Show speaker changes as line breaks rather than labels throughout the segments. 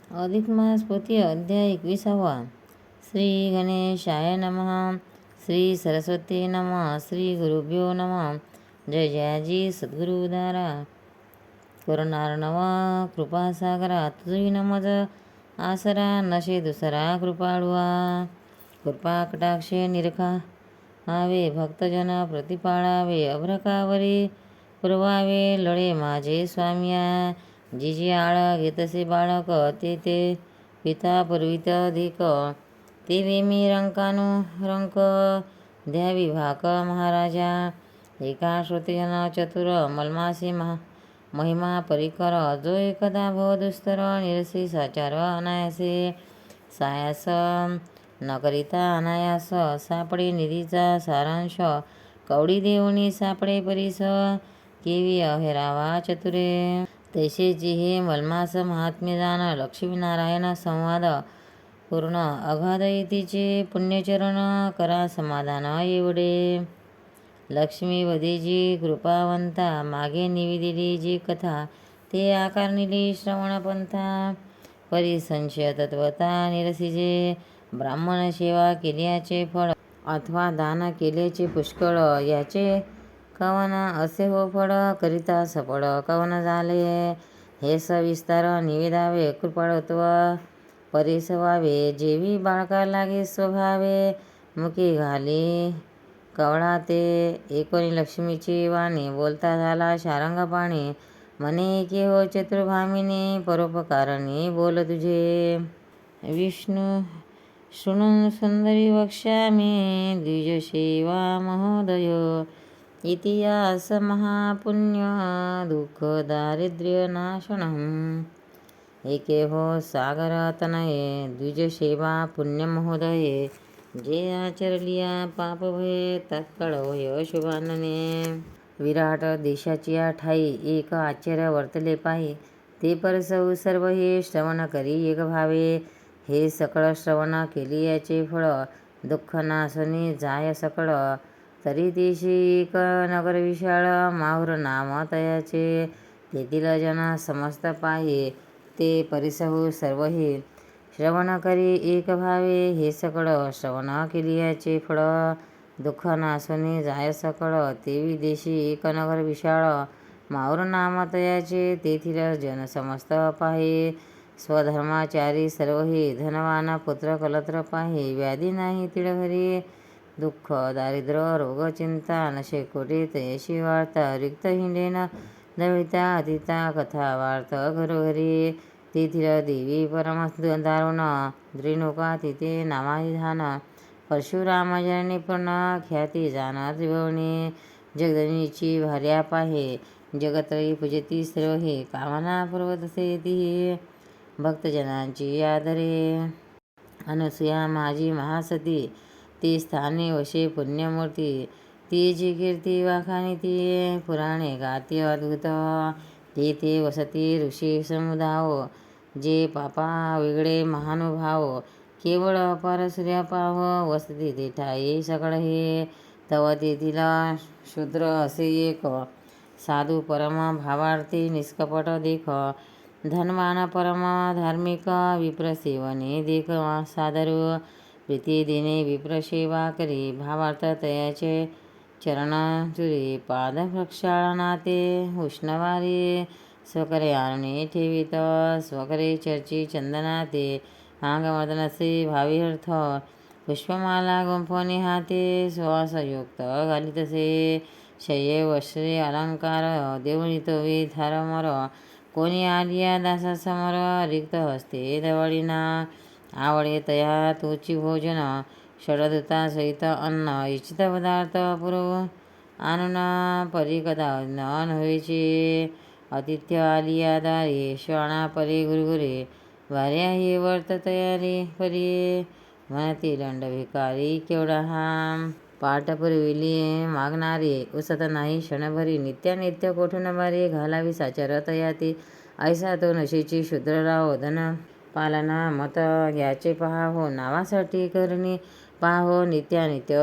अधिक मास पोथी अध्याय 21. श्री गणेशाय नमः. श्री सरस्वती नमः. श्री गुरुभ्यो नमः. जय जयाजी सद्गुरु उदारा करुणार्णव कृपासागरा तुझी नमज आसरा नशे दुसरा कृपाळुआ कृपा कटाक्षे निरखा आवे भक्तजन प्रतिपाळावे अभ्रकावरी पुरवावे लळे माझे स्वामिया जिजी आळ घेतसे बाळक ते पिता पुरवित अधिक ते वेमी रंकानु रंक द्यावी भाक महाराजा एका श्रोतेजन चतुर मलमासी महिमा परिकर जो एकदा भवदुस्तर निरसी साचार अनायासे सायास न करिता अनायास सापडे निधीचा सारांश कवडी देऊनी सापडे परीस केवी अहेरावा चतुरे तैसेची हे मलमास महात्म्य जाण लक्ष्मीनारायण संवाद पूर्ण अगाध येतीचे पुण्यचरण करा समाधान एवढे लक्ष्मीवधीची कृपावंता मागे निवेदिली जी कथा ते आकारनिली श्रवणपंथा परिसंशय तत्वता निरसिजे ब्राह्मण सेवा केल्याचे फळ अथवा दान केल्याचे पुष्कळ याचे कवन असे हो फळ करिता सफळ कवन झाले हे सविस्तार निवेदावे कृपाळत्व परिसवावे जेवी बाळका लागे स्वभावे मुखी घाली कवळा ते एकोणी लक्ष्मीची वाणी बोलता झाला शारंग पाणी म्हणे की हो चतुर्भामिनी परोपकारणी बोल तुझे विष्णू शृणुन सुंदरी वक्ष्यामि द्विजसेवा महोदय इतिहास महापुण्य दुःख दारिद्र्य नाशनम् एके हो सागर तनये द्विजसेवा पुण्य महोदये जे आचरलिया पाप भये तत्काळ होय शुभानने विराट देशाची ठाई एक आश्चर्य वर्तले पाही ते परसऊ सर्व हे श्रवण करी एक भावे हे सकळ श्रवण केली याचे फळ दुःख नासनी जाय सकळ तरी देशी एक नगर विशाळ माहुर नाम तयाचे तेथील जन समस्त पाहे ते परिसहु सर्व हे श्रवण करी एक भावे हे सकळ श्रवण केली याचे फळ दुःख नासनी जाय सकळ तेवी देशी एक नगर विशाळ माहुर नाम तयाचे तेथील जन समस्त पाहे स्वधर्माचारी सर्व हे धनवान पुत्र कलत्र पाहे व्याधी नाही तिळ घरी दुःख दारिद्र्य रोग चिंता नशे कोटी तयशी वार्ता रिक्त हिंडेन दविता अतिता कथा वार्त घरोघरी तेथील देवी परम दारुण द्रिनुका तिथे नामाधान परशुराम जननी पूर्ण ख्याती जाण त्रिभुवनी जगदनीची भार्या पाहे जगत्रयी पूजती सर्व हे कामना पर्वतसे ती भक्तजनांची आदरे अनसुया माझी महासती ती स्थाने वशे पुण्यमूर्ती ती जी कीर्ती वाखाणी ती पुराणे गाती अद्भुत ते वसती ऋषी समुदाव जे पापा वेगळे महानुभाव केवळ अपार सूर्य पाव वसती ते ठाई सकळ हे तव तेथील शूद्र असे एक साधू परम भावार्थी निष्कपट देख धनवान परम धार्मिक विप्रसेवने देख सादरू प्रीती देणे विप्रसेवा करी भावार्थ तयाचे चरण चुरी पाद प्रक्षाळनाते उष्णवारी स्वकरे आणणे ठेवित स्वकरे चर्ची चंदनाते अंगमदनसे भावीर्थ पुष्पमाला गुंफवणे हाते सुवासयुक्त घालितसे शय्ये वस्त्रे अलंकार देऊळी तोवी धारमर कोणी आलिया दासासमोर रिक्त हस्ते दवळीना आवडे तया तोची भोजन षडदूता सहित अन्न इच्छित पदार्थ पुरव आणून परिकदा न व्हायचे आतिथ्य आलिया दारी श्वाना परी गुरगुरे भार्या ही वर्त तयारी परी म्हणती दंड भिकारी केवढा हा पाठ पुरविली मागणारी उसत नाही क्षणभरी नित्यानित्य कोठून बारी घालावी साचार तयाती ऐसा तो नशेची शूद्रराव धन पालना मत घ्याचे पहा हो नावासाठी करणी पहा हो नित्यानित्य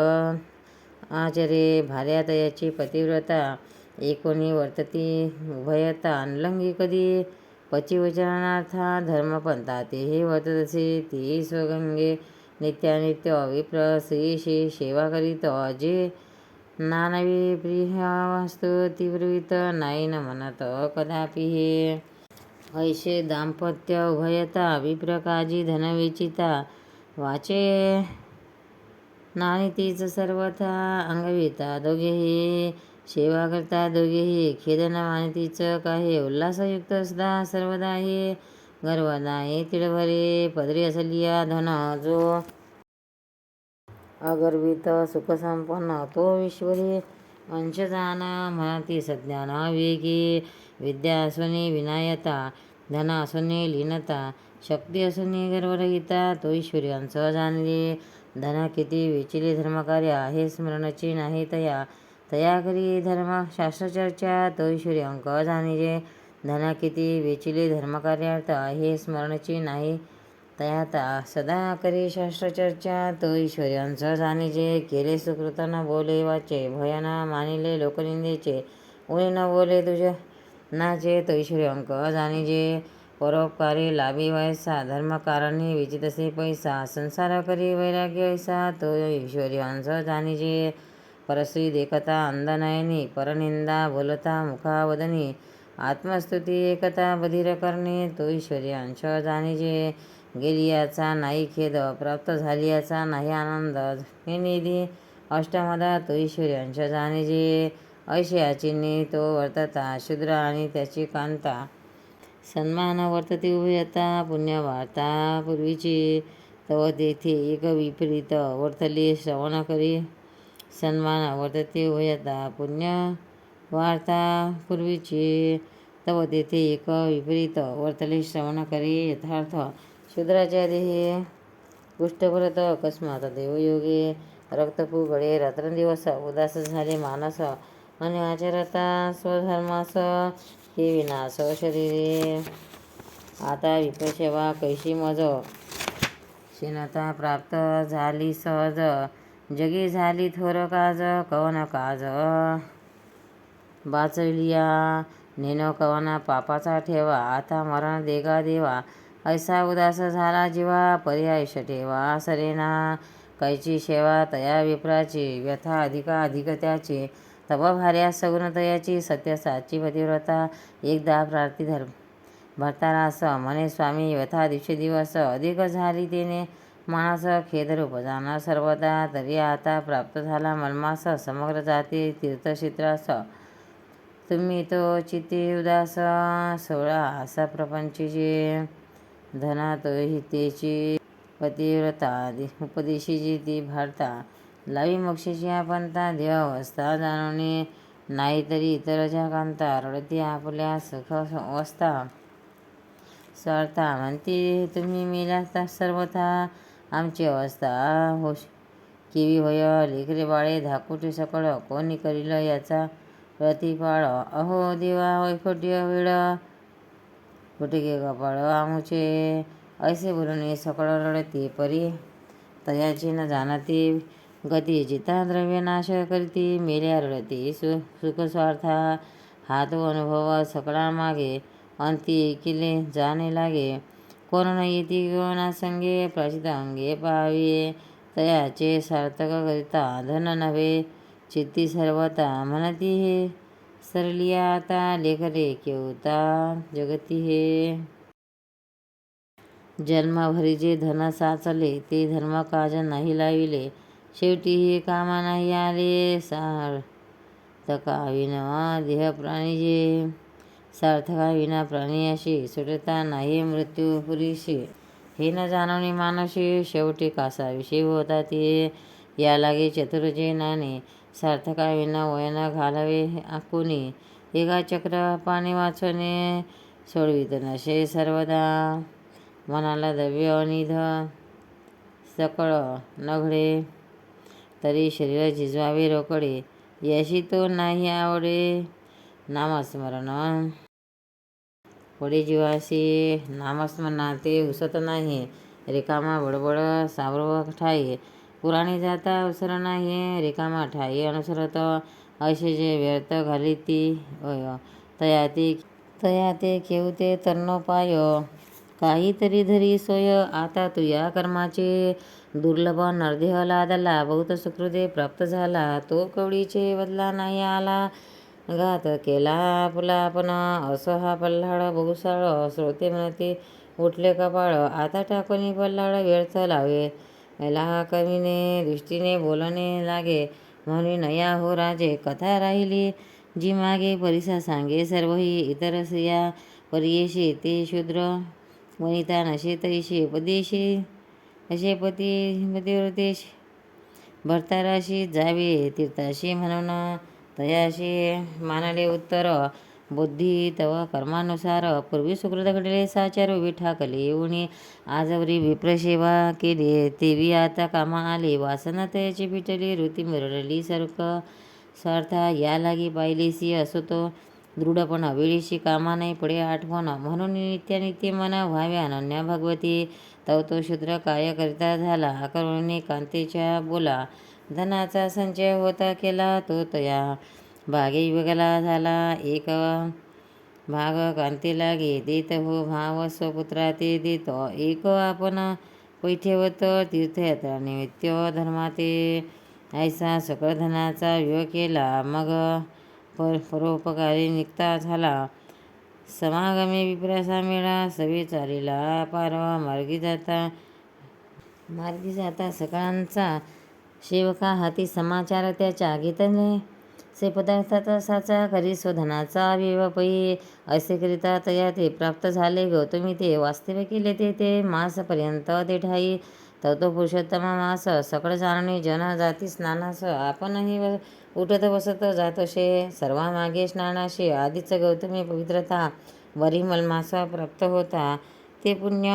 आचरे भार्या तयाची पतिव्रता एकोणी वर्तती उभयता अनलंगी कधी पतिवचनार्था धर्मपंथा तेही वर्ततसे तेही स्वगंगे नित्यानित्य विप्र श्रीशी सेवा करीत जे नानवी प्रियावास्तु तीव्रवित नाही न म्हणत कदापि हे ऐसे दाम्पत्य उभयता विप्रकाजी धनविचिता वाचे नानितीच सर्वथा अंगविता दोघेही सेवा करता दोघेही खेदन मानितीच काही उल्हासयुक्त सदा सर्वदा हे गर्वदा हे तिळभरे पदरी असलिया धन जो अगर्वित सुखसंपन्न तो ईश्वरी अंशजान म्हणती सज्ञान विवेकी विद्या असूनी विनायता धन असूनी लीनता शक्ती असूनी गर्वरहिता तो ईश्वरी अंश जाणले धन किती विचिले धर्मकार्य आहे स्मरणची नाही तया तया करी धर्मशास्त्रचर्चा तो ईश्वरी अंक जाणिजे धन किती विचिले धर्मकार्यार्थ आहे स्मरणची नाही तयाता सदा करी शास्त्रचर्चा तो ईश्वरी अंश जाणिजे केले सुकृत न बोले वाचे भय न मानिले लोकनिंदेचे उणे न बोले तुझे नाचे तो ईश्वरी अंक जाणिजे परोपकारी लाभी वैसा धर्मकारणी विचितसे पैसा संसार करी वैराग्य ऐसा तो ईश्वरी अंश जाणिजे परश्री देखता अंधनयनी परनिंदा बोलता मुखावदनी आत्मस्तुती एकता बधीर करणे तो ईश्वरी अंश जाणिजे गेली याचा नाही खेद प्राप्त झाली याचा नाही आनंद हे निधी अष्टमदा तो ईश्वरी अंश जाणिजे ऐशी याचिनी तो वर्तता शूद्र आणि त्याची कांता सन्मान वर्तते उभयता पुण्यवार्ता पूर्वीची तव तेथे एक विपरीत वर्तले श्रवण करी सन्मान वर्तते उभयता पुण्य वार्ता पूर्वीची तव तेथे एक विपरीत वर्तले श्रवण करी यथार्थ शूद्राच्या देहे पुष्टभरत अकस्मात देवयोगे रक्तपुगळे रात्रंदिवस उदास झाले मानस आणि आचरता स्वधर्मास हे विनाश शरीरे आता विप्रसेवा कैशी मज क्षीणता प्राप्त झाली सहज जगी झाली थोर काज कवन काज बाचलिया नेनो कवना पापाचा ठेवा आता मरण देगा देवा ऐसा उदास झाला जीवा पर्यायश ठेवा सरेना कैची सेवा तया विप्राची व्यथा अधिका अधिक त्याची तब भार्या सगुणतयाची सत्यसाची पतिव्रता एकदा प्रार्थी भरतारास म्हणे स्वामी व्यथा दिवसेदिवस अधिक झाली तेने मानस खेदरूप जाण सर्वदा तरी आता प्राप्त झाला मन्मास समग्र जाती तीर्थक्षेत्रास तुम्ही तो चित्ती उदास सोळा असा प्रपंचीची धना तो हितेची पतिव्रता उपदेशीची ती भारता लावी मोक्षाची आपंता देव अवस्था जाणवणे नाही तरी इतरच्या कांता रडती आपल्या सुख अवस्था स्वार्था म्हणती तुम्ही मेल्याता सर्वथा आमची अवस्था होश केवी होय लेकरे बाळे धाकुटे सकळ कोणी करील याचा प्रतिपाळ अहो देवा वैकुट्य वेळ कुटिके कपाळ आमुचे ऐसे बोलणे सकळ रडती परी तयाची न जाणती गती जिता द्रव्य नाश करती मेल्या रडती सुखस्वार्था हा तो अनुभव सकळा मागे अंती एकिले जाणे लागे कोण न येती गणासंगे प्राचित अंगे पाहावे तयाचे सार्थक करिता धन नव्हे चित्ती सर्वता म्हणती हे सरलिया आता लेखरे केवता जगती हे जन्मभरी जे धन साचले ते धर्मकाज नाही लाविले शेवटी हे कामा नाही आले सार्थकाविना देह प्राणी जे सार्थकाविना प्राणी अशी सुटता नाही मृत्यू पुरीशी हे न जाणवणे मानशी शेवटी कासाविषयी होता ते या लागे चतुर्जे नाणे सार्थकाविना वयन घालावे आकुनी एका चक्र पाणी वाचवणे सोडवित नशे सर्वदा मनाला द्रव्य अनिध सकळ नघडे तरी शरीर झिजवावे रोकडे यशी तो नाही आवडे नामस्मरण पुढे जीवाशी नामस्मरणात ते उसत नाही रिकामा बडबड सावरव ठाई पुराणी जाता अवसर नाही रिकामा ठाई अनुसरत असे जे व्यर्थ घाली ती तया ती तया ते केवते तरणोपाय काहीतरी धरी सोय. आता तुया कर्माचे दुर्लभ नरदेह लादला. बहुत सुकृते प्राप्त झाला. तो कवडीचे बदला नाही आला. घात केला आपला आपण असं हा पल्हाळ बहुसाळ. श्रोते म्हणते उठले कपाळ. आता टाकून पल्हाळ व्यर्थ लावे. याला कवीने दृष्टीने बोलणे लागे. म्हणून नया हो राजे कथा राहिली जी मागे. परिसा सांगे सर्वही इतर स्त्रिया परियेशी. ते शूद्र वनिता नशे तैशी पदेशी. असे पतिव्रतेशी भरताराशी जावे तीर्थाशी म्हणून. तयाशी मानले उत्तर बुद्धी तव कर्मानुसार. पूर्वी सुकृत घडले साचार उभी ठाकले येऊन. आजवरी विप्रसेवा केली तेवी आता कामा आले. वासना तयाची पिटली ऋती मिरळली सर्क स्वार्था. या लागी पाहिलेसी असो तो दृढपण. वेळीशी कामा नाही पडे आठवण. म्हणून नित्यानित्य मन व्हावे अनन्या भगवती. तव तो शूद्र काय करिता झाला. करुणी कांतेच्या बोला. धनाचा संचय होता केला तो तया. भागे विभागला झाला एक भाग कांती लागे. देत हो भाव स्वपुत्रा ते देत. एक आपण पैठेवत तीर्थयात्रा निमित्त धर्माते. ऐसा सकळ धनाचा व्यय केला. मग परोपकारी निघता झाला. समागमे विप्रासा मेळा. सवे चालीला पारवा मार्गी जाता सकाळांचा सेवका हाती समाचार त्याच्या. घेतले से पदार्थात साचा करी स्वधनाचा व्यय पै. असे करिता तया ते प्राप्त झाले. गौतमी ते वास्तव्य केले ते मासपर्यंत ते ठाई. तो पुरुषोत्तम मास सकळ जाणणे जन जाती स्नानास. आपणही उठत बसत जातोशे सर्वामागे स्नानाशे. आधीच गौतमी पवित्रता वरी मलमास प्राप्त होता. ते पुण्य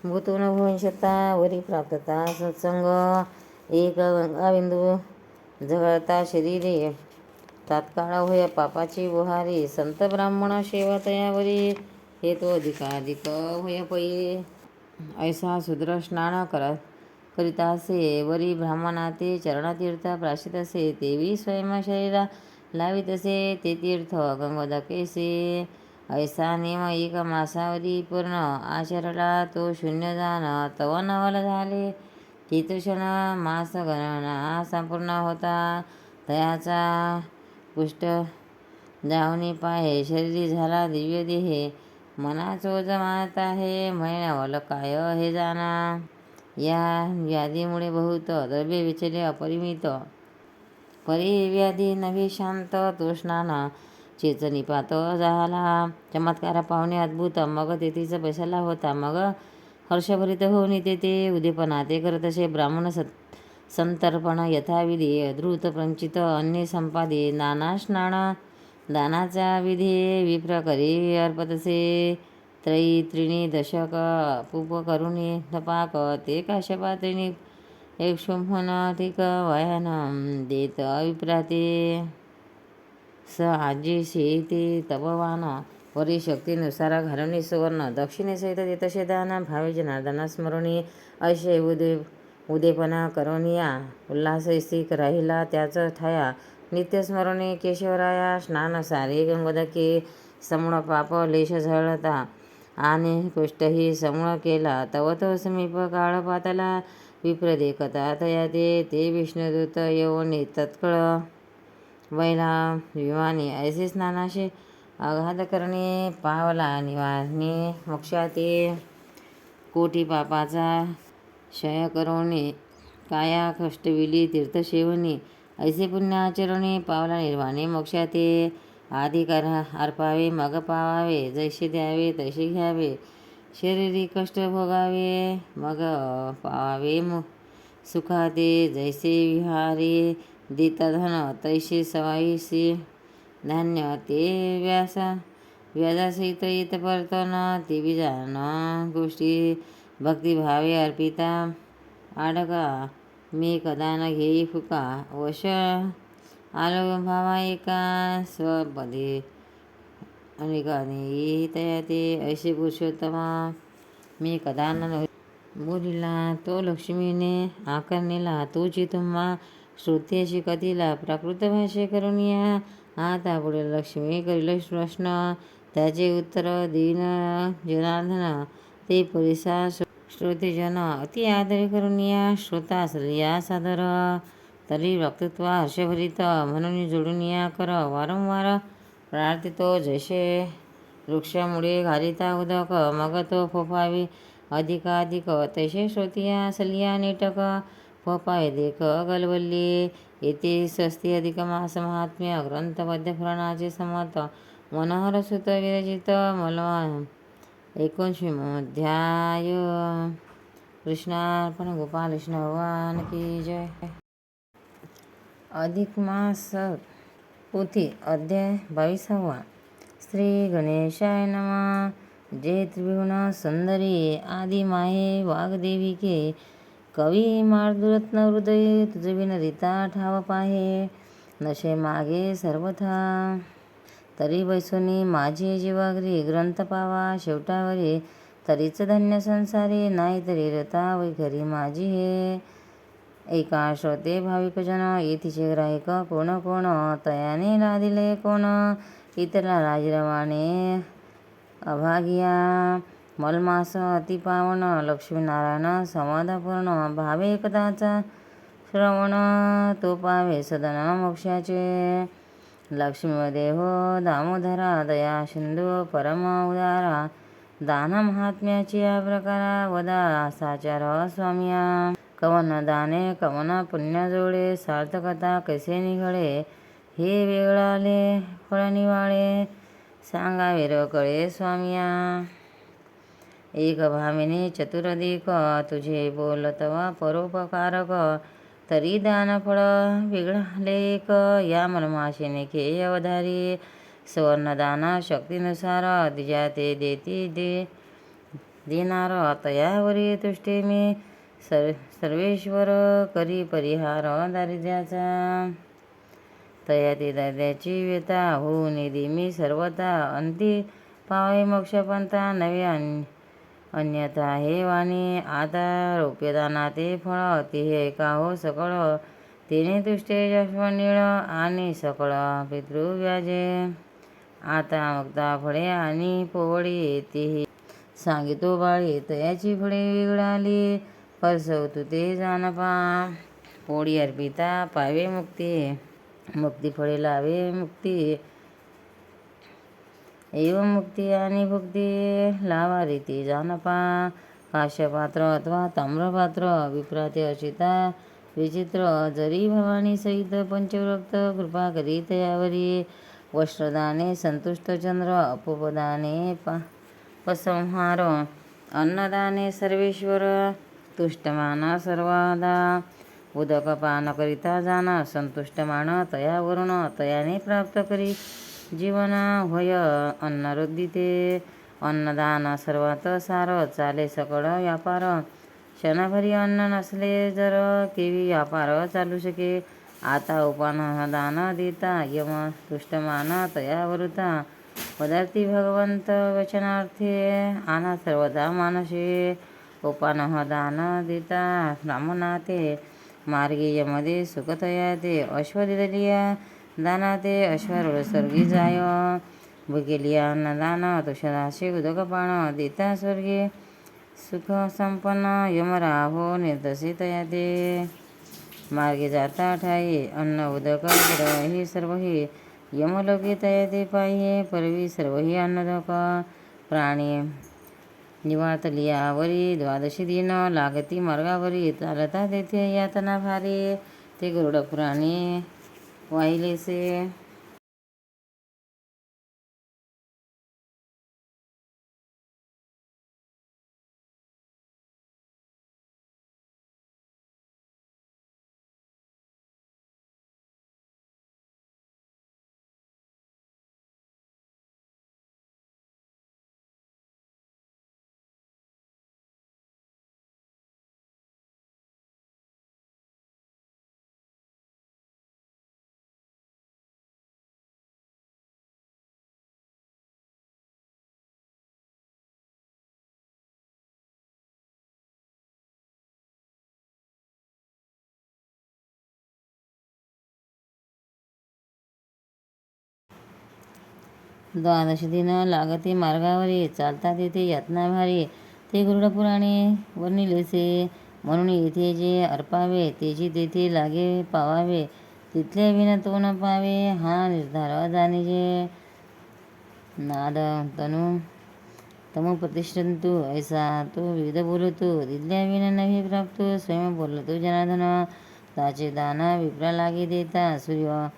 भूतून भविष्यता वरी प्राप्तता सत्संग. एक गंगाबिंदू जगळता शरीरे तात्काळ होय पापाची बुहारी. संत ब्राह्मण सेवा तयावरी हे तो अधिकाधिक होय पै. ऐसा शूद्र स्नान करीतासे वरी ब्राह्मणाते चरणतीर्थ प्राशितसे. तेवी स्वयं शरीरा लावितसे ते तीर्थ गंगोदकेसे. ऐसा नियम एक मासावरी पूर्ण आचरला तो शून्य जाण. तव नवल झाले कितुषण मास गणना संपूर्ण होता. तयाचा पुष्ट जावनी पाहे शरीरी झाला दिव्य देहे. मना चोज मानत आहे महिन्यावल काय हे जाणा. या व्याधीमुळे बहुत द्रव्य विचले अपरिमित. परी व्याधी नव्हे शांत तो स्नान चेचनिपात झाला. चमत्कार पाहुणे अद्भुत मग तेथीच बसला होता. मग हर्षभरित होऊन तेथे उद्दीपना ते करत असे. ब्राह्मण संतर्पण यथाविधी धृत पंचित अन्य संपादे. नाना स्नान दानाचा विधी विप्र करी अर्पतसे. त्रिणी दशक पूप करुणी तपाक. ते काश्यपा त्रिणी एक शुंभन अधिक वयान देत अविप्राते. स आजीशी ते तपवान वरी शक्तीनुसार घालुनी सुवर्ण. दक्षिणेसहित देतसे दान भावे जनार्दना स्मरुणी. असे उद्दीपना करुनिया उल्हासैसी राहिला त्याच ठाया. नित्य स्मरुणी केशवराया स्नान सारे गंगोदके. समूळ पाप लेश झळता आणि कुष्ठही समूळ केला. तव तो समीप काळ पातला विप्र देखता तया ते विष्णुदूत येऊन तत्कळ वैला विमानी. ऐसे स्नानाशे आघात करणे पावला निवारणे मोक्षाते. कोटी पापाचा क्षय करवणे काया कष्टविली तीर्थसेवनी. ऐसे पुण्य आचरणे पावला निर्वाणे मोक्षाते. आधी अर्पावे मग पावावे. जैसे द्यावे तैसे घ्यावे. शरीरी कष्ट भोगावे मग पावावे सुखाते. जैसे विहारी देता धन तैसे सवाईसी धान्य. ते व्याजासहित येत परतन. ते बीजान गोष्टी भक्तिभावे अर्पिता. आडका मी कदा न घेई फुका. वश आलो भावा एका स्वपदे अनेकाने तया ते. ऐसे पुरुषोत्तमा मी कदा न बोलिला तो लक्ष्मीने आकर्णिला. तोची तुम्हा श्रुत्यशी कथिला. प्राकृत भाषे करून या आता पुढे लक्ष्मी करील प्रश्न. त्याचे उत्तर देईन जनार्दन. ते परिसा श्रोतेजन अति आदरी करून या श्रोतास या सादर. तरी वक्तृत्व हर्षभरित म्हणून जोडून या कर. वारंवार प्रार्थितो जैसे वृक्षामुळे घालिता उदक, मग तो फोफावे अधिकाधिक, तैसे श्रोतिया सलिया नेटक फोफावे देख गलबल्ली. येथे स्वस्ती अधिक मास महात्म्य ग्रंथ पद्य पुराणाचे समर्थ मनोहर सुत विरचित मलवा 19वा अध्याय. कृष्णार्पण. गोपाल कृष्ण भगवान की जय. अधिक मास पोथी अध्याय 22वा. श्री गणेशाय नमः. जय त्रिभुवन सुंदरी आदि माहे वाग्देविके, कवी मार्दुरत्न हृदय तुझविन रीता ठाव पाहे. नशे मागे सर्वथा तरी बैसोनी माझे जीवागरी, ग्रंथ पावा शेवटावरी तरीच धन्य संसारी. नाही तरी रता वैखरी माझी हे. एका श्रोते भाविक जन येथीचे ग्राहिक कोण कोण, तयाने लादिले कोण इतरा राजरवाने अभागिया. मलमास अति पावन लक्ष्मीनारायण समाधापूर्ण, भावे कदाचा श्रवण तो पावे सदन मोक्षाचे. लक्ष्मीमध्ये हो दामोदरा, दया सिंधू परम उदारा, दान महात्म्याची या प्रकारा वदा साचार स्वामिया. कवन दाने कवन पुण्य जोडे, सार्थकता कैसे निघळे हे वेगळाले फळ निवाळे. सांगावे र कळे स्वामिया. एक भामिनी चतुरदिक, तुझे बोलतवा परोपकारक, तरी दान फळ वेगळाले एक. या मलमाशीने खेय अवधारी, सुवर्णदान शक्तीनुसार, दिजा ते देती देनार. तयावरी तुष्टे मी सर्वेश्वर, करी परिहार दारिद्र्याचा. तया ते दारिद्र्याची व्यथा, होऊ निधी मी सर्वता. अंती पावे मोक्षपंथा, नवे अन्यथा हे वाणी. आता रौप्यदाना ते फळ, ते ऐका हो सकळ. तेने तुष्टे जश्वनीळ, आणि सकळ पितृव्याजे. आता मुक्ता फळे आणि पोवळी, तेही सांगितो बाळी. तयाची फळे वेगळाली, परसवतु ते जानपा. पोळी अर्पिता पावे मुक्ती, मुक्ती फळे लावे मुक्ती. एवं मुक्ती आणि भुक्ती लावा रीती जानपा. काश्यपात्र अथवा ताम्रपात्र, विप्राते अर्चिता विचित्र. जरी भवानी सहित पंचव्रक्त, कृपा करी तयावरी. वस्त्रदाने संतुष्ट चंद्र, अपोपदाने पसंहार. अन्नदाने सर्वेश्वर, तुष्टमान सर्वादा. उदक पान करिता जाना, संतुष्टमान तयावरून. तयाने प्राप्त करी जीवन, होय अन्न रुद्धिते. अन्नदान सर्वात सार, चाले सकळ व्यापार. क्षणभरी अन्न नसले जर, केवी व्यापार चालू शके. आता उपान दान देता, यम तुष्टमान तयावरुता. पदार्थी भगवंत वचनार्थे, आना सर्वदा मानसे. उपान दान देता ब्राह्मणाते, मार्गे यमध्ये सुखतया ते. अश्व दिदलिया दानाते, अश्वारूढ स्वर्गी जाय. भुकेलिया अन्नदान, तुषदासे उदकपान. देता स्वर्गे सुख संपन्न, यमराहो निर्दशी तया ते. मार्गे जाता ठाई, अन्न उदक ही सर्वही. यमलोके तया ते पाहिये, परवी सर्वही अन्नदक. प्राणी निवातलियावरी, द्वादशी दिन लागती मार्गावरी. चालता तेथे यातना भारी, ते गरुड पुराणी वाहिलेसे. द्वादश दिन लागते मार्गावरी, चालता तेथे यातना भारी. ते गरुड पुराणे वर्णिलेसे, म्हणून येथे जे अर्पावे तेची तेथे लागे पावावे. तिथल्या विना तो न पावे, हा निर्धार जाणीजे. नाद तनु तम प्रतिष्ठन्तु, ऐसा तो विविध बोलतो. तिथल्या विना नव्हे प्राप्तो, स्वयं बोलतो जनार्दन. ताचे दान विप्रा लागे देता, सूर्य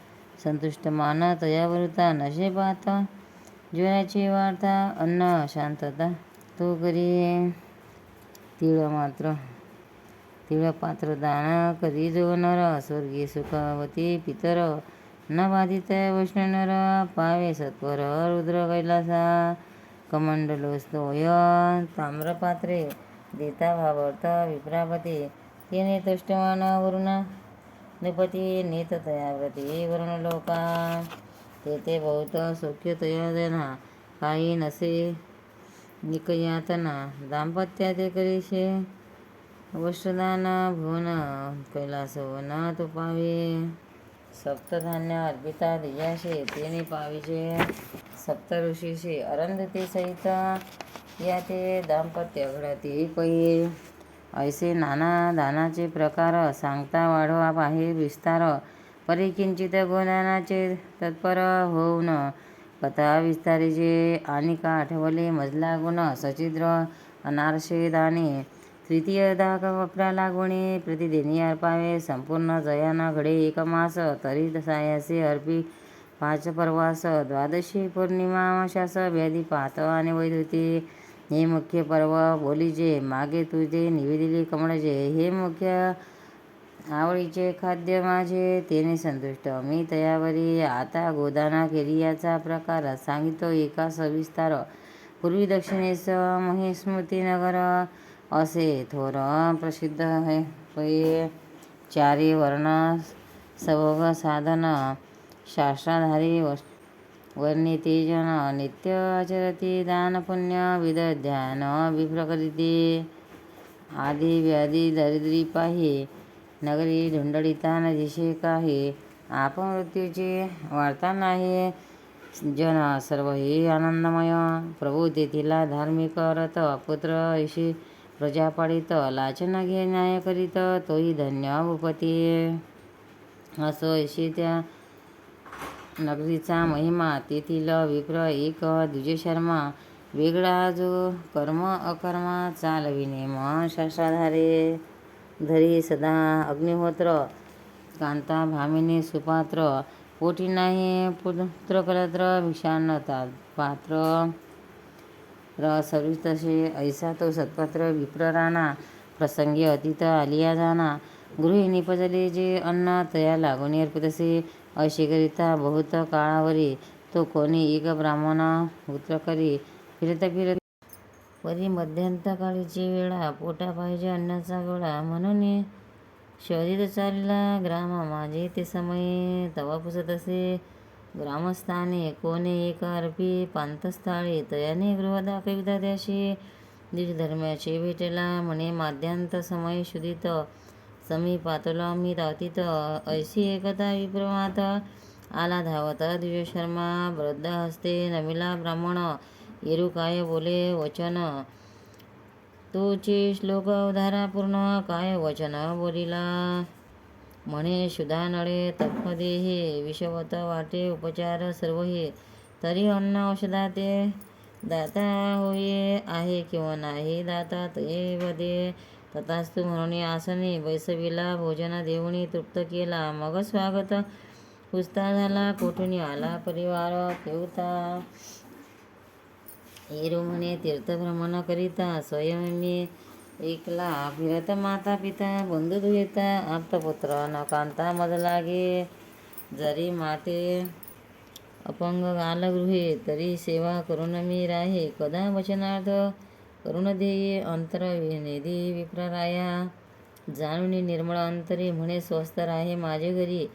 संतुष्ट मान तया वरुता. नशे पाहता ज्वराची वार्ता, अन्न शांतता तो करी. तिळ पात्र दान करी जो नर, स्वर्गी सुखवती पितर. न बाधित वैष्णव नर, पावे सत्वर रुद्र कैलासा. कमंडलोस्तोय ताम्रपात्रे, देता भावार्थ विप्रापती. तेने तुष्टमान वरुणा नृपती, नेत तयाव्रती वरुण लोका. तेथे बहुत सौख्य तया जना, काही नसे निकयातना. दाम्पत्या ते करीशे वस्त्रदान, भुवन कैलासवन तो पावे. सप्तधान्य अर्पिता दिजाशे, तेने पाविजे सप्त ऋषीशे. अरुंधती सहित या ते दाम्पत्य घडती पै. ऐसे नाना दानाचे प्रकार, सांगता वाढवा आहे विस्तार. परी किंचित गोदानाचे तत्पर होऊन, कथा विस्तारीचे. आणि का आठवले मजला गुण, सचिद्र अनारशे दाने. तृतीय दाक वप्रा लागवणे, प्रतिदिनी अर्पावे. संपूर्ण जयाना घडे एक मास, तरी सायासे अर्पी 5 परवास. द्वादशी पौर्णिमा अमावास्यास, व्याधी पाहत आणि वैधुती. हे मुख्य पर्व बोलीजे, मागे तुझे निवेदिले कमळजे. हे मुख्य आवडीचे खाद्य माझे, तेने संतुष्ट मी तयावरी. आता गोदाना केली याचा प्रकार, सांगितो एका सविस्तार. पूर्वी दक्षिणेस महेस्मृतीनगर, असे थोर प्रसिद्ध पै. चारी वर्ण सवग साधन, शास्त्राधारी वर्णिते जन. नित्य आचरती दान पुण्य, विध ध्यान विप्रकरिती. आधी व्याधी दरिद्री पाही, नगरी धुंडळिता न दिशे काही. अपमृत्यूची वार्ता नाही, जन सर्वही आनंदमय. प्रभू तेथीला धार्मिक रथ, पुत्र ऐशी प्रजा पाळीत. लाचन घे न्याय करीत, तोही धन्य भूपती. असो ऐशी त्या नगरीचा महिमा, तेथील विप्र एक द्विजशर्मा. वेगळा जो कर्म अकर्मा, चालविणे मन शास्त्राधारे. धरी सदा अग्निहोत्र, कांता भामिनी सुपात्र. पोटी नाही पुत्र कलत्र, भिक्षान्न पात्र. सर्वितसे ऐसा तो सत्पात्र विप्र राणा. प्रसंगी अतीत आलिया जाना, गृही निपजले जे अन्न, तया लागून अर्पितसे. अशी करिता बहुत काळावरी, तो कोणी एक ब्राह्मण पुत्र करी. फिरत परी मध्यंतकाळीची वेळा, पोटा पाहिजे अन्नाचा गोळा. म्हणून शोधित चालिला ग्राम माझे ते समये. तवा पुसत असे ग्रामस्थाने, कोणे एक अर्पी पांतस्थाळी. तयाने गृह दाखविता त्याशी, द्विजधर्माचे भेटला म्हणे माध्यांत समय शुदित. समीपातला मी धावतीत, ऐशी एकता विप्रमात. आला धावत द्विजशर्मा, वृद्ध हस्ते नमिला ब्राह्मण. येरू काय बोले वचन, तोचे श्लोक उधारा पूर्ण. काय वचन बोलिला, म्हणे शुद्धा नळे तत्मदेहे. विषवत वाटे उपचार सर्व हे, तरी अन्न औषधाते दाता होये. आहे किंवा नाही दाता ते वदे. तथास्तु म्हणून आसनी बैसविला, भोजन देऊनी तृप्त केला. मग स्वागत पुसता झाला, कोठून आला परिवार केवता. येरू म्हणे तीर्थभ्रमण करिता, स्वयं मी एकला फिरत. माता पिता बंधू दुहिता, आप्तपुत्र न कांता मज लागे. जरी माते अपंग गाल गृहे, तरी सेवा करून मी राहे. कदा वचनार्थ करून ध्येये, अंतर निधी विप्रराया. जाणून निर्मळ अंतरी, म्हणे स्वस्थ राहे माझे घरी.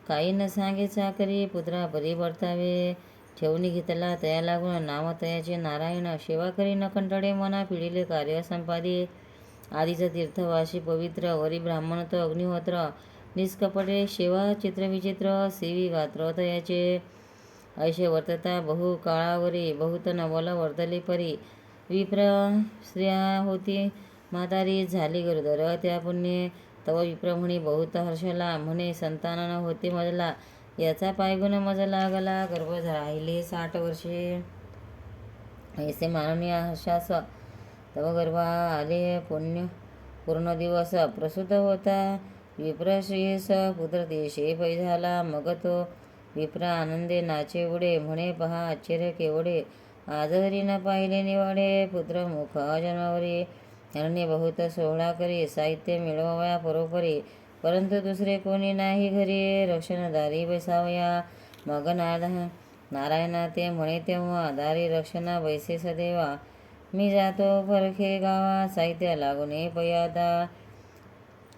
काही न सांगे चाकरी, पुत्रा परी वर्तावे. ठेवणी घेतला तया लागून, नाव तयाचे नारायण. सेवा करी न कंटाळे मना, पिढीले कार्य संपादी. आधीच तीर्थवासी पवित्र, वरी ब्राह्मण तो अग्निहोत्र. निष्कपटे सेवा चित्रविचित्र, सेवी गात्र तयाचे. ऐशे वर्तता बहु काळावरी बहुत नवल वर्तले परी. विप्र स्त्रिया होती म्हातारी झाली गरोदर त्या पुण्ये. तव विप्र म्हणी बहुत हर्षला म्हणे संतान न होते मजला. याचा पायगुण मज लागला गर्भ राहिले 60 वर्षे. ऐसे माननीय हर्षास तव गर्भा आले पुण्य पूर्ण दिवस प्रसूत होता. विप्र श्रीस पुत्र देशे पै झाला. मग तो विप्र आनंदे नाचे उडे म्हणे पहा आश्चर्य केवढे. आजवरी न पाहिले निवडे पुत्र मुख जन्मावरी. हरणे बहुत सोहळा करी साहित्य मिळवाया परोपरी. परंतु दुसरे कोणी नाही घरी रक्षणदारी बैसावया. मग नारायण ते म्हणे तेव्हा दारी रक्षण बैसे सदैवा. मी जातो परखे गावा साहित्य लागून पयादा.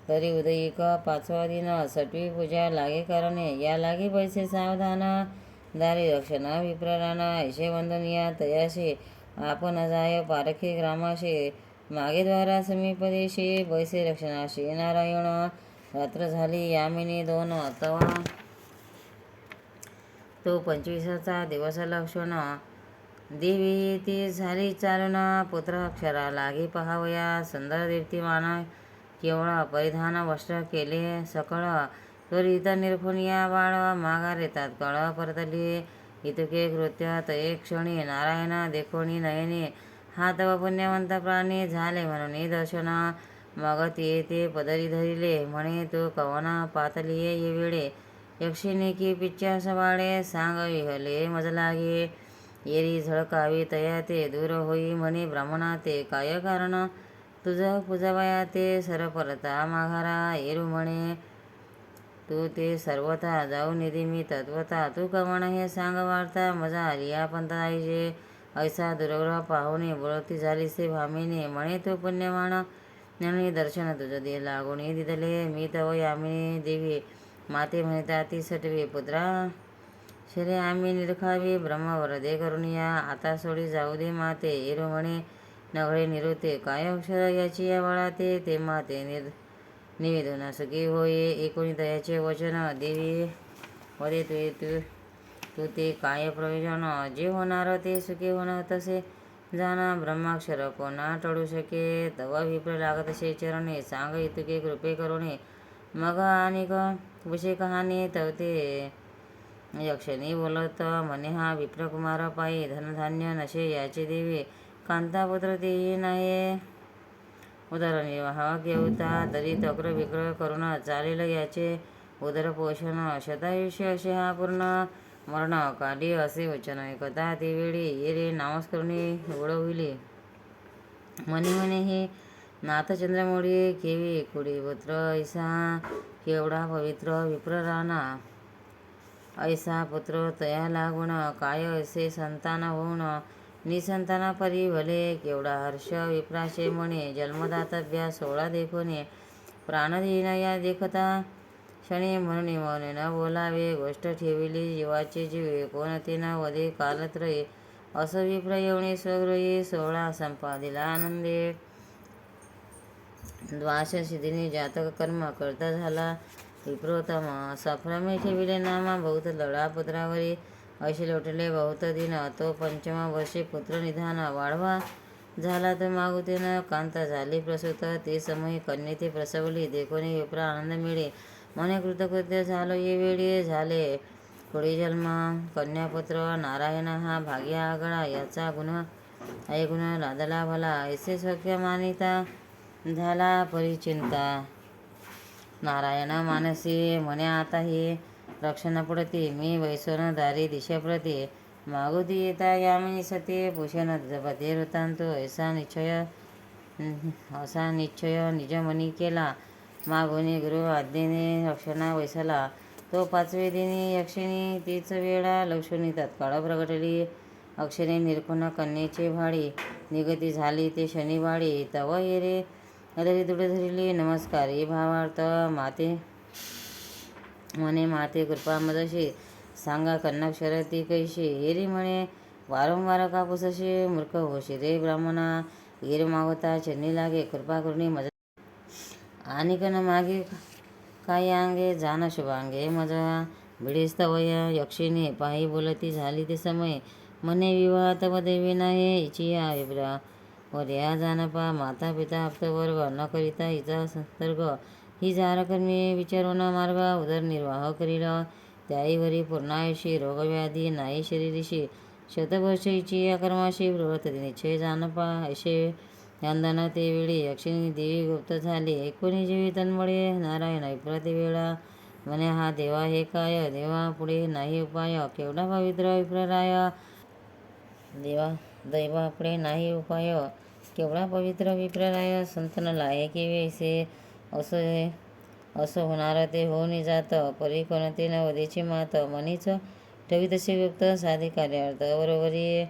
तरी उदयिक 5वा दिन सटवी पूजा लागे करणे. या लागी बैसे सावधान दारी रक्षण विप्रराना. ऐशे वंदनिया तयाशे आपण जाय पारखे ग्रामाशे. मागे द्वारा समीपदेशी बैसे रक्षणाशी नारायण. रात्र झाली यामिनी 2 तवा तो 25चा दिवस लक्षण. देवी ती झाली चालून पुत्र अक्षरा लागी पहावया. सुंदर दीप्तिमान केवळ परिधान वस्त्र केले सकळ. त्वरित निरखुनिया बाळ माघारे तात्काळ परतली. इतके कृत्य तये क्षणी नारायण देखोनी नयने. हा तव पुण्यवंत प्राणी झाले म्हणून दर्शन. मग ते पदरी धरिले म्हणे तू कवना पातलिये ये वेळे. यक्षिणी की पिच्चास बाळे सांग विहले मज लागे. येरी झळकावी तया ते दूर होई म्हणे ब्राह्मणा ते काय कारण. तुझ पूजावया ते सर परता माघारा. येरू म्हणे तू ते सर्वथा जाऊ निधी मी तत्वता. तू कवण हे सांग वार्ता मजा आलिया पंताईजे. ऐसा दुर्ग्रह पाहुणे बोलती झालीसे भामिने. म्हणे तू पुण्यवान म्हणून दर्शन तुझ दे लागून दिदले. मी तव यामिनी देवी माते म्हणता ती सटवी पुत्रा शरे आम्ही निरखावी. ब्रह्मवर दे करुणिया आता सोडी जाऊ दे माते. येरू म्हणे नगळे निरोते काय अक्षर याची या बाळा ते. ते माते निवेदन सुखी होये एकोणी दयाचे वचन. देवी वदे तू ते काय प्रयोजन. जे होणार ते सुखी होणार तसे जाणा. ब्रह्माक्षर कोणा टळू शके. तव विप्र लागतसे चरणे सांग इतुके कृपे करुणे. मग अनेक विषय कहाणी तवते यक्षिणी बोलत म्हणे हा विप्रकुमार पायी धनधान्य नशे याचे देवे. कांतापुत्र तेही नाही उदरनिर्वाह घेऊता. तरी तक्र विक्र करून चालेल याचे उदरपोषण. शतायुष्य असे हा पूर्ण मरण काली असे वचन ऐकता ते वेळी. ये रे नामस्करुणी उडविले म्हणे हे नाथ चंद्रमौळी केवी कुडी पुत्र ऐसा केवढा पवित्र विप्र राणा. ऐसा पुत्र तया लागून काय असे संतान होऊन निसंतान परी भले. केवढा हर्ष विप्राशे म्हणे जन्मदातव्या 16 देखोने. प्राणधीन या देखता क्षणी म्हणून मौन न बोलावे. गोष्ट ठेविली जीवाचे जीवे कोणते न वदे कालत्रये. असो विप्र येऊनी स्वगृही 16 संपादिला आनंदे. द्वादशीदिनी जातक कर्म करता झाला विप्रोत्तम. सफरमे ठेविले नामा बहुत लढा पुत्रावरी. ऐसे लोटले बहुत दिन तो 5वा वर्षी पुत्र निधान. वाढवा झाला तो मागुतेन कांता झाली प्रसूत. ते समयी कन्ये ते प्रसवली देखोनी विप्र आनंद मिळे. म्हणे कृतकृत्य झालो ये वेळी. झाले पुढे जन्म कन्यापुत्र नारायण हा भाग्या आगळा. याचा गुण ऐगुण लादला भला. ऐसे सख्य मानिता झाला परिचिंता. नारायण मानसी म्हणे आता हे रक्षण पडते. मी वैसोन दारी दिशेप्रती. मागुती येता यामिनी सती भूषण जपते वृत्तांतो. असा निश्चय निजमनी केला. मागुनी गुरु आज्ञेने रक्षणा वैसला. तो 5वे दिनी यक्षिणी तीच वेळा लक्ष्मी तत्काळ प्रगटली. अक्षरे निरखुन कन्येचे भाडी. निगती झाली ते शनिवाडी. तव येरे अधरी दृढ धरिली नमस्कारी भावार्थ. माते म्हणे माते कृपा मजशी. सांगा कन्याक्षर ती कैशी. येरी म्हणे वारंवार कापूसशी. मूर्ख होशी रे ब्राह्मणा. येर मागता चरणी लागे कृपा करुणी मज. आणि कन मागे काही अंगे जाण शुभांगे मज. भिडेस्तवया यक्षिणी पायी बोलती झाली ते समय मने विवाह तव देवी नाही इचिया विभ्रा वर्या जानपा माता पिता आप्तवर्ग न करिता हिचा संसर्ग ही जारकर्मी विचारून मार्ग उदरनिर्वाह करील त्याईवरी पूर्णायुषी रोगव्याधी नाही शरीरीशी शतवर्ष इचिया कर्माशी बृहत निश्चय जानपा ऐसे यांदन ते वेळी यक्षिणी देवी गुप्त झाली एकोणी जीवी तन्मळे नारायण विप्रते वेळा म्हणे हा देवा हे काय देवा पुढे नाही उपाय केवढा पवित्र विप्रराय देवा दैवा पुढे नाही उपाय केवढा पवित्र विप्रराय संतन लायकी वैसे असं होणार ते होऊन जात परी कोणते न वधेची मात मनीच ठवी तसे गुप्त साधी कार्यार्थ बरोबरी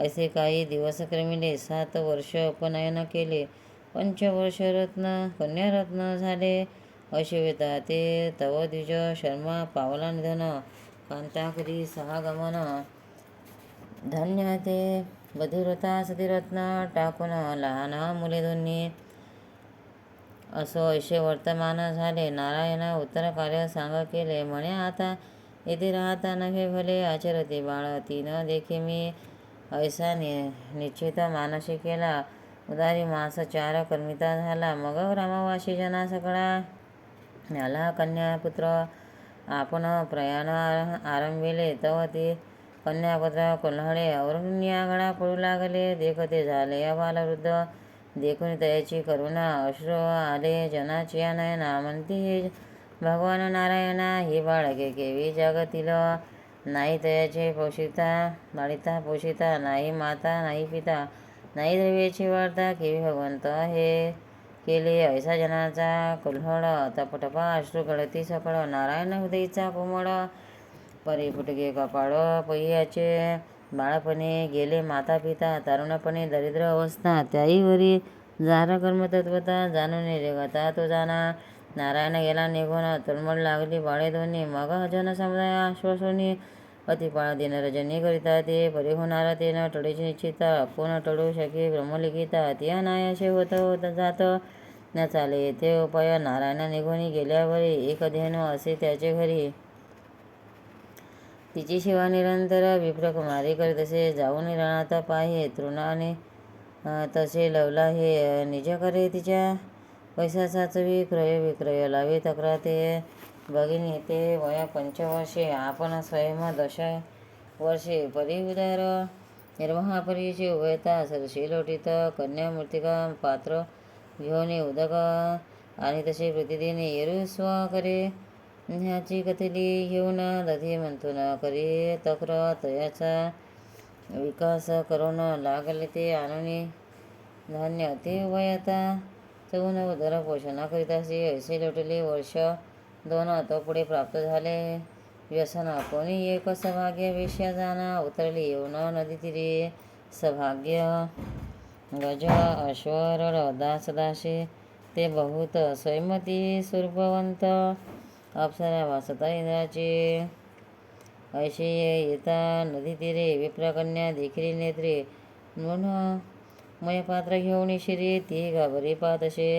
असे काही दिवस क्रमिले 7 वर्ष उपनयन केले 5 वर्ष कन्यारत्न झाले अशिवेता ते तव द्विज शर्मा पावला निधन कांताकरी सहागमन धन्य ते बधिरता सतीरत्न टाकून लहान मुले दोन्ही असो ऐसे वर्तमान झाले नारायण उत्तर कार्य सांग केले म्हणे आता येथे राहता नव्हे भले आचरते बाळ ती न देखे मी ऐसा निश्चित मानसी केला उदारी मास 4 कर्मिता झाला मग रामवासी जना सगळा आला कन्यापुत्र आपण प्रयाण आरंभिले तव ते कन्यापुत्र कोल्हळे अवरुण्या गळा पडू लागले देखते झाले बालवृद्ध देखून तयाची करुणा अश्रू आले जनाची नयना म्हणती हे भगवान नारायणा ही बाळके केवी जगतील नाही तयाचे पोषिता लाडिता पोषिता नाही माता नाही पिता नाही द्रव्याची वार्ता केवी भगवंत हे केले ऐसा जनाचा कुल्हड तपटपा अश्रू गळती सकळ नारायण हृदयीचा कोमळ परी फुटके कपाळ पहियाचे बाळपणे गेले माता पिता तरुणपणे दरिद्र अवस्था त्याईवरी जार कर्मतत्वता जाणून रेगता तो जाणा नारायण गेला निघून तुळमळ लागली बाळे दोन्ही मग जन समुदाय आश्वासोनी अतिपाळ दिन रजनी करिता ते परी होणार ते न टळेची निश्चिता पुन टळू शके ब्रह्मलिखिता ती अनायासे होत जात न चाले ते उपाय नारायण निघून गेल्यावरी एक धेनू असे त्याचे घरी तिची सेवा निरंतर विप्रकुमारी करीत असे जाऊन रणात पाहे तृणाने तसे लवला हे निज करे तिच्या पैशाचाच विक्रय लावे तक्रार ते भगिनी ते वया 5 वर्षे आपण स्वयं 10 वर्षे परी उदार निर्वाहा परीची उभयता सरशी लोटीत कन्या मूर्तिका पात्र घेऊन उदक आणि तसे प्रतिदिन येरुस्व करे ह्याची कथली घेऊन दधी मंथून करी तक्र तयाचा विकास करून लागले ते आणून धान्य ते वयता चवून उदर पोषण करीताशी ऐसे लोटले वर्ष 2 तो पुढे प्राप्त झाले व्यसन कोणी एक सौभाग्य वेश्या जाना उतरली येऊन नदी तिरी सौभाग्य गज अश्वर दास दासे ते बहुत स्वयंमती स्वरूपवंत अप्सरा वासता इंद्राचे ऐशी येता नदी तीरे विप्रकन्या देखील नेत्रे म्हणून मयपात्र घेऊन शिरी ती घाबरी पाहत असे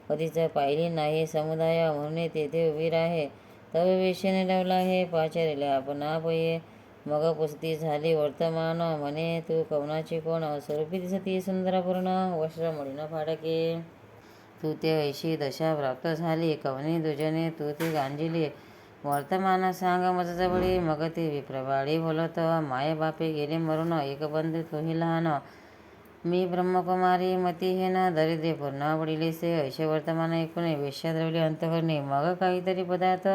कधीच पाहिली नाही समुदाय म्हणून तेथे उभी राहे तव वेशेने लावला आहे पाचारिले आपण पये मग पुसती झाली वर्तमान म्हणे तू कवनाची कोण स्वरूपी दिसती सुंदरपूर्ण वस्त्र मळीन फाडके तू ते ऐशी दशा प्राप्त झाली कवनी दुजने तू ती गांजिली वर्तमान सांग मजजवळी मग ते विप्रवाळी बोलत माये बापे गेले मरून एक बंधू तोही लहान मी ब्रह्मकुमारी मती हे न दरिद्रे पूर्ण वडिलेसे ऐसे वर्तमान ऐकून वेश्या द्रवली अंतकरणे मग काहीतरी पदार्थ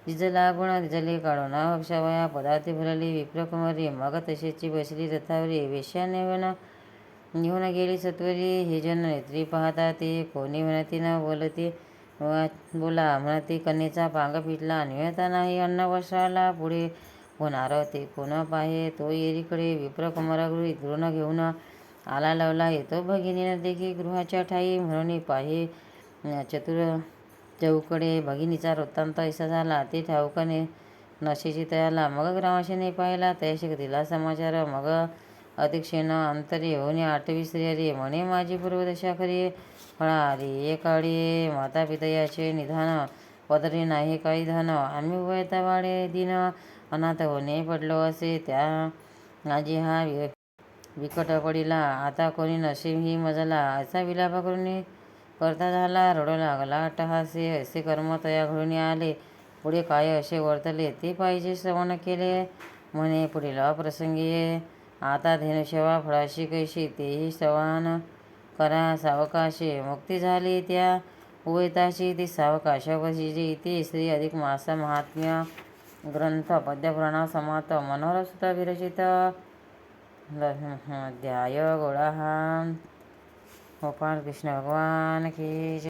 जिज लागून दिजले काढून अक्षवया पदार्थी भरली विप्रकुमारी मग तशीची बसली रथावरी वेश्या निघून गेली सत्वरी हे जन नेत्री पाहता ते कोणी म्हणती न बोलती बोला म्हणती कन्येचा पांग पिटला निळता नाही अन्न वस्त्राला पुढे होणार ते कोण पाहे तो येरीकडे विप्रकुमारागृही गृह घेऊन आला लावला येतो भगिनीने देखी गृहाच्या ठाई म्हणून पाहे चतुर चौकडे भगिनीचा वृत्तांत ऐसा झाला ते ठाऊकाने नशेची तयाला मग ग्रामशाने पाहिला तयाशी दिला समाचार मग अतिक्षेण अंतरी होऊन 8वी स्त्रियरी म्हणे माझी पूर्वदशा खरी फळारी एकाळी माता पितयाचे निधान पदरी नाही काही धन, आम्ही वयता वाडे दिन, अनाथ होणे पडलो असे त्या आजी हा विकट पडिला. आता कोणी नशीब ही मजला, असा विलाप करून करता झाला. रडू लागला अट्टहासे, असे कर्म तया घडून आले. पुढे काय असे वर्तले ते पाहिजे श्रवण केले. म्हणे पुढील प्रसंगी, आता धेनुसेवा फळाशी कैशी, तेही श्रवण करा सावकाशे. मुक्ती झाली त्या उभयताची, ती सावकाशावशीची. इति श्री अधिक मास महात्म्य ग्रंथ पद्यपुराण समाप्त. मनोहर सुत विरचित अध्याय गोळा. गोपाल कृष्ण भगवान की जय.